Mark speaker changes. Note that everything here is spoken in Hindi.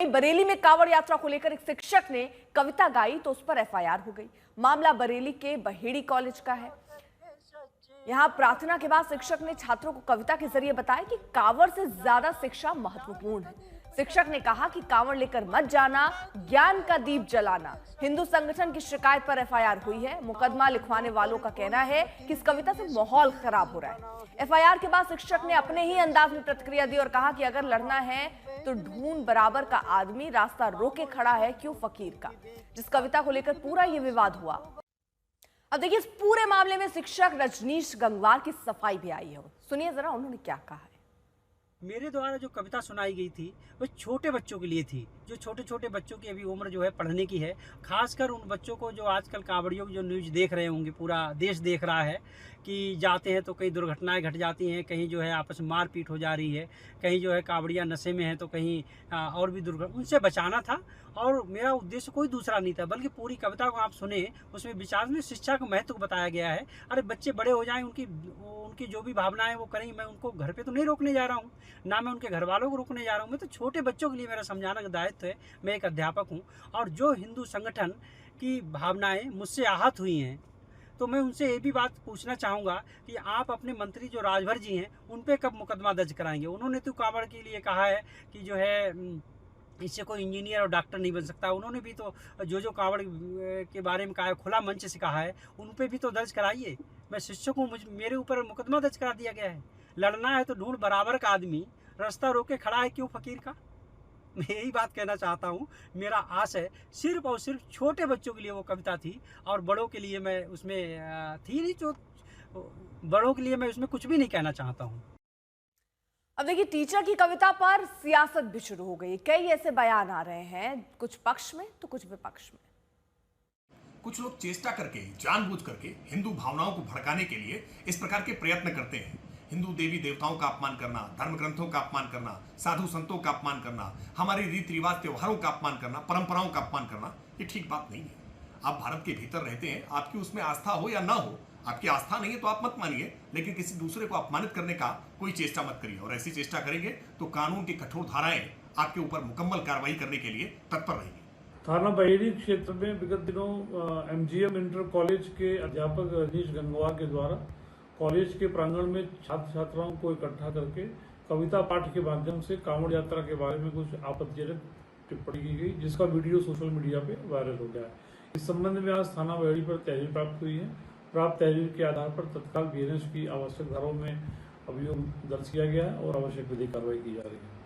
Speaker 1: बरेली में कांवड़ यात्रा को लेकर एक शिक्षक ने कविता गाई तो उस पर एफआईआर हो गई। मामला बरेली के बहेड़ी कॉलेज का है। यहां प्रार्थना के बाद शिक्षक ने छात्रों को कविता के जरिए बताया कि कांवड़ से ज्यादा शिक्षा महत्वपूर्ण है। शिक्षक ने कहा कि कांवड़ लेकर मत जाना, ज्ञान का दीप जलाना। हिंदू संगठन की शिकायत पर एफआईआर हुई है। मुकदमा लिखवाने वालों का कहना है कि इस कविता से माहौल खराब हो रहा है। एफआईआर के बाद शिक्षक ने अपने ही अंदाज में प्रतिक्रिया दी और कहा कि अगर लड़ना है तो ढूंढ बराबर का आदमी रास्ता रोके खड़ा है, क्यों फकीर का। जिस कविता को लेकर पूरा ये विवाद हुआ, अब देखिए इस पूरे मामले में शिक्षक रजनीश गंगवार की सफाई भी आई है। सुनिए जरा उन्होंने क्या कहा है।
Speaker 2: मेरे द्वारा जो कविता सुनाई गई थी वो छोटे बच्चों के लिए थी, जो छोटे छोटे बच्चों की अभी उम्र जो है पढ़ने की है। खासकर उन बच्चों को जो आजकल कांवड़ियों की जो न्यूज़ देख रहे होंगे, पूरा देश देख रहा है कि जाते हैं तो कई दुर्घटनाएं घट जाती हैं, कहीं जो है आपस में मारपीट हो जा रही है, कहीं जो है कांवड़िया नशे में है तो कहीं और भी दुर्घटना। उनसे बचाना था और मेरा उद्देश्य कोई दूसरा नहीं था, बल्कि पूरी कविता को आप सुने, उसमें विचार में शिक्षा का महत्व बताया गया है। अरे बच्चे बड़े हो जाएं, उनकी जो भी भावनाएं वो करें। मैं उनको घर पे तो नहीं रोकने जा रहा हूँ, ना मैं उनके घर वालों को रोकने जा रहा हूँ। मैं तो छोटे बच्चों के लिए मेरा समझाने का दायित्व है। मैं एक अध्यापक हूँ और जो हिंदू संगठन की भावनाएं मुझसे आहत हुई हैं, तो मैं उनसे ये भी बात पूछना चाहूँगा कि आप अपने मंत्री जो राजभर जी हैं उन पे कब मुकदमा दर्ज कराएंगे। उन्होंने तो कांवड़ के लिए कहा है कि जो है इससे कोई इंजीनियर और डॉक्टर नहीं बन सकता। उन्होंने भी तो जो कांवड़ के बारे में कहा है, खुला मंच से कहा है, उन पे भी तो दर्ज कराइए। मैं शिक्षक हूँ, मेरे ऊपर मुकदमा दर्ज करा दिया गया है। लड़ना है तो ढूंढ बराबर का आदमी रास्ता रोके खड़ा है, क्यों फकीर का। मैं यही बात कहना चाहता हूँ। मेरा आस है सिर्फ और सिर्फ छोटे बच्चों के लिए वो कविता थी और बड़ों के लिए मैं उसमें थी नहीं। जो बड़ों के लिए मैं उसमें कुछ भी नहीं कहना चाहता हूँ।
Speaker 1: अब देखिए टीचर की कविता पर सियासत भी शुरू हो गई। कई ऐसे बयान आ रहे हैं, कुछ पक्ष में तो कुछ विपक्ष में।
Speaker 3: कुछ लोग चेष्टा करके, जानबूझ करके हिंदू भावनाओं को भड़काने के लिए इस प्रकार के प्रयत्न करते हैं। हिंदू देवी देवताओं का अपमान करना, धर्म ग्रंथों का अपमान करना, साधु संतों का अपमान करना, हमारे रीति रिवाज त्योहारों का अपमान करना, परंपराओं का अपमान करना, ये ठीक बात नहीं है। आप भारत के भीतर रहते हैं, आपकी उसमें आस्था हो या ना हो, आपकी आस्था नहीं है तो आप मत मानिए, लेकिन किसी दूसरे को अपमानित करने का कोई चेष्टा मत करिए। और ऐसी चेष्टा करेंगे तो कानून की कठोर धाराएं आपके ऊपर मुकम्मल कार्रवाई करने के लिए तत्पर रहेंगी।
Speaker 4: थाना बहेड़ी क्षेत्र में विगत दिनों एमजीएम इंटर कॉलेज के अध्यापक रजनीश गंगवार के द्वारा कॉलेज के प्रांगण में छात्र छात्राओं को इकट्ठा करके कविता पाठ के माध्यम से कांवड़ यात्रा के बारे में कुछ आपत्तिजनक टिप्पणी की गई, जिसका वीडियो सोशल मीडिया पे वायरल हो गया है। इस संबंध में आज थाना बहेड़ी पर तहरीर प्राप्त हुई है। प्राप्त तहरीर के आधार पर तत्काल बीएनएस की आवश्यक धाराओं में अभियोग दर्ज किया गया है और आवश्यक विधिक कार्रवाई की जा रही है।